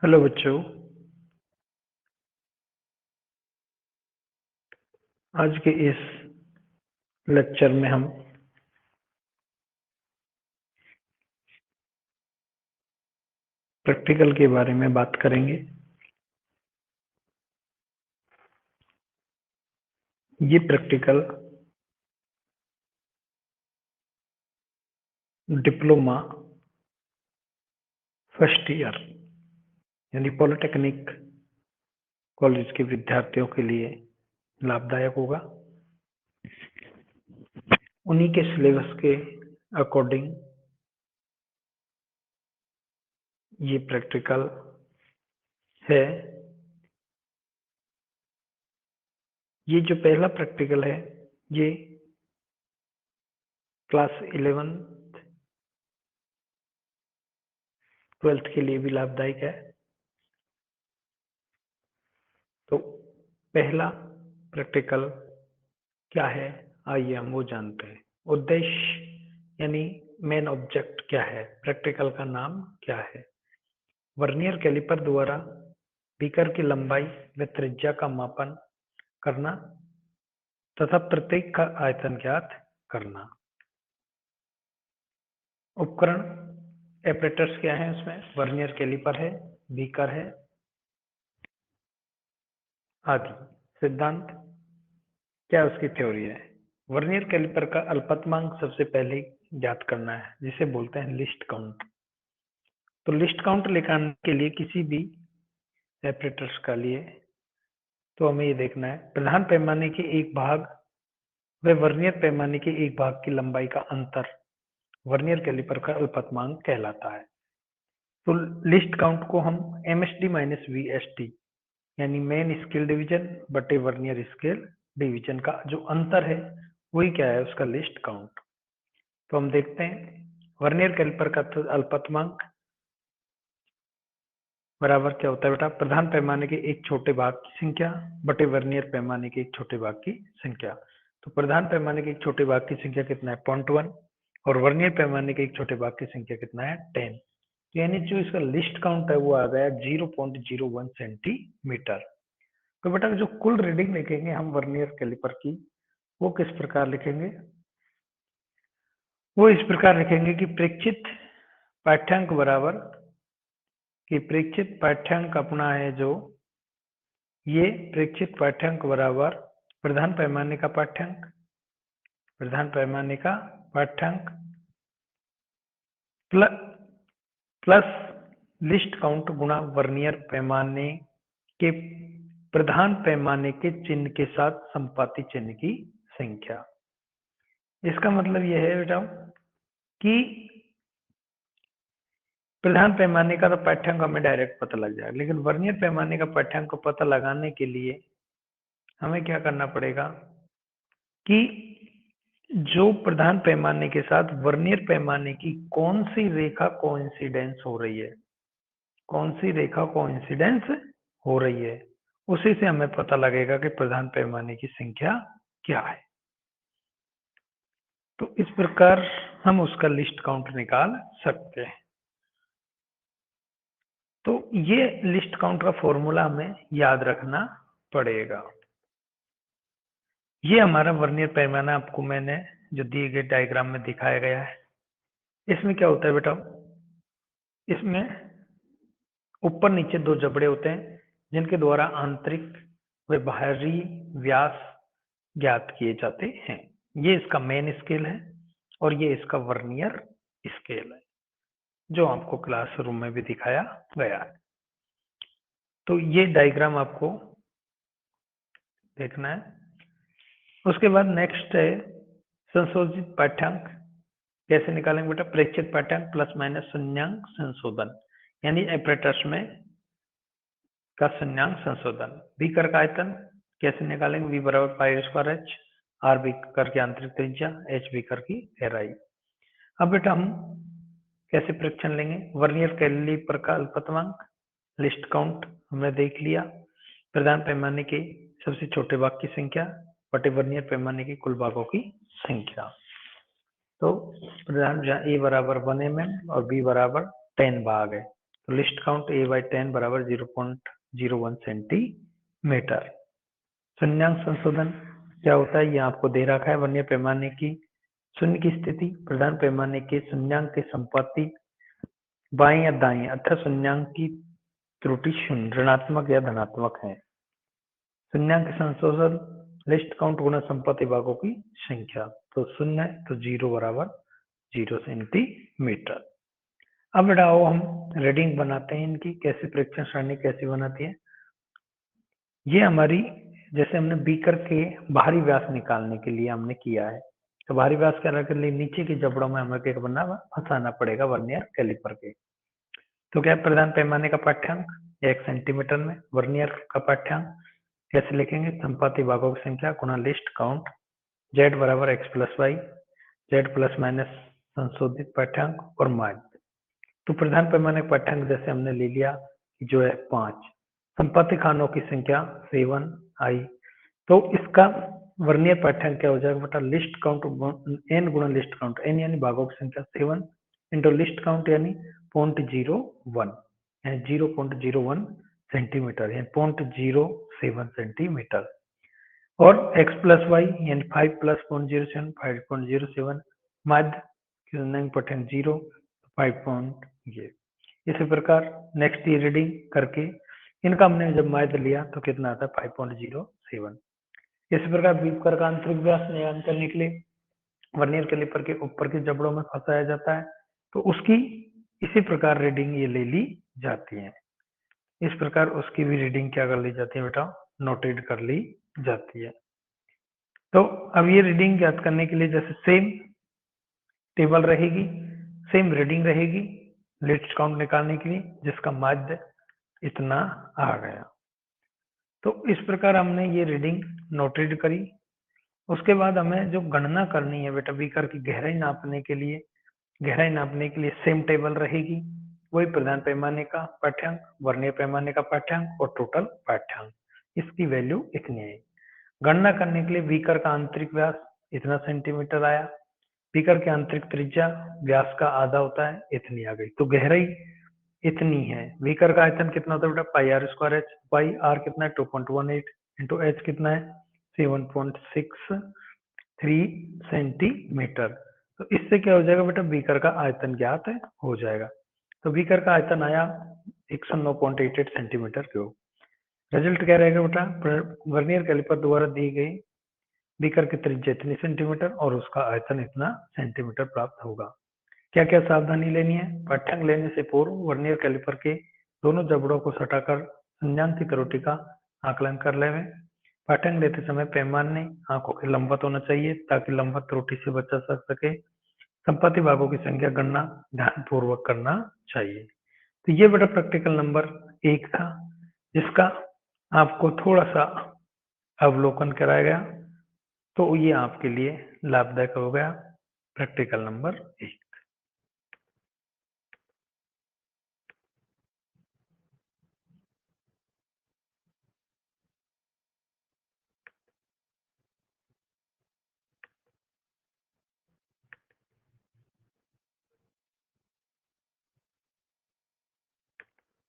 Hello बच्चों। आज के इस लेक्चर में हम प्रैक्टिकल के बारे में बात करेंगे। ये प्रैक्टिकल डिप्लोमा फर्स्ट ईयर यानी पॉलिटेक्निक कॉलेज के विद्यार्थियों के लिए लाभदायक होगा। उन्हीं के सिलेबस के अकॉर्डिंग ये प्रैक्टिकल है। ये जो पहला प्रैक्टिकल है ये क्लास 11th 12th के लिए भी लाभदायक है। तो पहला प्रैक्टिकल क्या है, आइए हम वो जानते हैं। उद्देश्य यानी मेन ऑब्जेक्ट क्या है, प्रैक्टिकल का नाम क्या है। वर्नियर कैलिपर द्वारा बीकर की लंबाई व त्रिज्या का मापन करना तथा प्रत्येक का आयतन ज्ञात करना। उपकरण एपरेटर्स क्या है, उसमें वर्नियर कैलिपर है, बीकर है आदि। सिद्धांत क्या उसकी थ्योरी है। वर्नियर कैलिपर का अल्पतमांक सबसे पहले ज्ञात करना है, जिसे बोलते हैं लिस्ट काउंट। तो लिस्ट काउंट निकालने के लिए किसी भी एपरेटर्स का लिए तो हमें ये देखना है प्रधान पैमाने के एक भाग व वर्नियर पैमाने के एक भाग की लंबाई का अंतर वर्नियर कैलिपर का अल्पतमांक कहलाता है। तो लिस्ट काउंट को हम MSD माइनस VSD यानी मेन स्केल डिवीजन बटे वर्नियर स्केल डिवीजन का जो अंतर है वही क्या है, उसका लिस्ट काउंट। तो हम देखते हैं वर्नियर कैलिपर का अल्पतमांक बराबर क्या होता है बेटा, प्रधान पैमाने के एक छोटे भाग की संख्या बटे वर्नियर पैमाने के एक छोटे भाग की संख्या। तो प्रधान पैमाने के एक छोटे भाग की संख्या कितना है 0.1 और वर्नियर पैमाने के एक छोटे भाग की संख्या कितना है 10। तो यानी जो इसका लिस्ट काउंट है वो आ गया 0.01 सेंटीमीटर। तो बेटा जो कुल रीडिंग लिखेंगे हम वर्नियर कैलिपर की वो किस प्रकार लिखेंगे, वो इस प्रकार लिखेंगे कि प्रेक्षित पाठ्यांक बराबर कि प्रेक्षित पाठ्यांक अपना है जो ये प्रेक्षित पाठ्यांक बराबर प्रधान पैमाने का पाठ्यांक, प्रधान पैमाने का पाठ्यांक प्लस लिस्ट काउंट गुणा वर्नियर पैमाने के प्रधान पैमाने के चिन्ह के साथ संपाती चिन्ह की संख्या। इसका मतलब यह है बेटा कि प्रधान पैमाने का तो पाठ्यांक हमें डायरेक्ट पता लग जाएगा, लेकिन वर्नियर पैमाने का पाठ्यांक को पता लगाने के लिए हमें क्या करना पड़ेगा कि जो प्रधान पैमाने के साथ वर्नियर पैमाने की कौन सी रेखा कोइंसिडेंस हो रही है, कौन सी रेखा कोइंसिडेंस हो रही है, उसी से हमें पता लगेगा कि प्रधान पैमाने की संख्या क्या है। तो इस प्रकार हम उसका लिस्ट काउंट निकाल सकते हैं। तो ये लिस्ट काउंट का फॉर्मूला हमें याद रखना पड़ेगा। ये हमारा वर्नियर पैमाना आपको मैंने जो दिए गए डायग्राम में दिखाया गया है। इसमें क्या होता है बेटा, इसमें ऊपर नीचे दो जबड़े होते हैं जिनके द्वारा आंतरिक व बाहरी व्यास ज्ञात किए जाते हैं। ये इसका मेन स्केल है और ये इसका वर्नियर स्केल है जो आपको क्लासरूम में भी दिखाया गया है। तो ये डायग्राम आपको देखना है। उसके बाद नेक्स्ट है संशोधित पाठ्यांक। कैसे निकालेंगे बेटा, प्रेक्षित पाठ्यांक प्लस माइनस शून्यांक संशोधन यानी एपरेटर्स में का शून्यांक संशोधन। बीकर का आयतन कैसे निकालेंगे, V बराबर pi square H, R beaker की आंतरिक त्रिज्या, H बीकर की गहराई। अब बेटा हम कैसे परीक्षण लेंगे, वर्नियर कैलिपर का अल्पतमांक, लिस्ट काउंट हमने देख लिया, प्रधान पैमाने के सबसे छोटे भाग की संख्या बटे वर्नियर पैमाने के कुल भागों की संख्या। तो प्रधान जहाँ A बराबर 1 mm और B बराबर 10 भाग है तो लिस्ट काउंट A/10 बराबर 0.01 सेंटीमीटर। शून्यांक संशोधन क्या होता है, ये आपको दे रखा है। वर्नियर पैमाने की शून्य की स्थिति, प्रधान पैमाने के शून्यांक के संपाती बाएं या दाएं अथवा शून्यांक की त्रुटि शून्य, ऋणात्मक या धनात्मक है। शून्यांक संशोधन लिस्ट काउंट गुणा संपाती भागों की संख्या, तो शून्य है तो 0 बराबर 0 सेंटीमीटर। अब बेटा आओ हम रीडिंग बनाते हैं इनकी, कैसे परीक्षण सारणी कैसी बनाती है। ये हमारी, जैसे हमने बीकर के बाहरी व्यास निकालने के लिए हमने किया है, तो बाहरी व्यास करने के लिए नीचे की जबड़ों में हमें क्या करना, फंसाना पड़ेगा वर्नियर कैलिपर के। तो क्या प्रधान पैमाने का पाठ्यांक 1 सेंटीमीटर में, वर्नियर का पाठ्यांक कैसे लिखेंगे, संपाती भागों की संख्या गुणा लिस्ट काउंट, z बराबर x plus y, z plus minus संशोधित पाठ्यांक और माध्य। तो प्रधान पैमाने का पाठ्यांक जैसे हमने ले लिया जो है 5, संपाती खानों की संख्या 7 आई, तो इसका वर्नियर पाठ्यांक क्या हो जाएगा बेटा, लिस्ट काउंट n गुणा लिस्ट काउंट, n यानी भागों की संख्या 7 इंटू लिस्ट काउंट यानी 0.01 यानी 0.01 सेंटीमीटर यानी 0.07 सेंटीमीटर, और x प्लस वाई यानी 5 प्लस 0.07 5.07, माध्य पाठ्यांक 0 5. ये इसी प्रकार नेक्स्ट ये रीडिंग करके इनका हमने जब माध्य लिया तो कितना आता है 5.07। इसी प्रकार बीकर का आंतरिक व्यास निर्धारण करने के लिए वर्नियर कैलिपर के ऊपर की जबड़ों में फंसाया जाता है, तो उसकी इसी प्रकार रीडिंग ये ले ली जाती है। इस प्रकार उसकी भी रीडिंग क्या कर ली जाती है बेटा, नोटेड कर ली जाती है। तो अब ये रीडिंग ज्ञात करने के लिए जैसे सेम टेबल रहेगी, सेम रीडिंग रहेगी लिस्ट काउंट निकालने के लिए, जिसका माध्य इतना आ गया। तो इस प्रकार हमने ये रीडिंग नोटेड करी। उसके बाद हमें जो गणना करनी है बेटा बीकर की गहराई नापने के लिए, गहराई नापने के लिए सेम टेबल रहेगी, वही प्रधान पैमाने का पाठ्यांक, वर्नियर पैमाने का पाठ्यांक और टोटल पाठ्यांक, इसकी वैल्यू इतनी है। गणना करने के लिए बीकर का आंतरिक व्यास इतना सेंटीमीटर आया, बीकर की आंतरिक त्रिज्या व्यास का आधा होता है, इतनी आ गई, तो गहराई इतनी है। बीकर का आयतन कितना होता है बेटा, pi r square h, pi r कितना है 2.18 इंटू एच कितना है 7.63 सेंटीमीटर। तो इससे क्या हो जाएगा बेटा, बीकर का आयतन ज्ञात हो जाएगा। तो बीकर का आयतन आया 109.88 सेंटीमीटर क्यूब। रिजल्ट क्या रहेगा बेटा, वर्नियर कैलिपर द्वारा दी गई बीकर की त्रिज्या इतनी सेंटीमीटर और उसका आयतन इतना सेंटीमीटर प्राप्त होगा। क्या क्या सावधानी लेनी है, पाठ्यांक लेने से पूर्व वर्नियर कैलिपर के दोनों जबड़ों को सटाकर संज्ञान की त्रुटि का आकलन कर लें। पाठ्यांक लेते समय पैमाने आंखों के लंबवत होना चाहिए ताकि लंबवत त्रुटि से बचा जा सके। संपाती भागों की संख्या गणना ध्यानपूर्वक करना चाहिए। तो ये बेटा प्रैक्टिकल नंबर 1 था, जिसका आपको थोड़ा सा अवलोकन कराया गया, तो ये आपके लिए लाभदायक हो गया प्रैक्टिकल नंबर 1।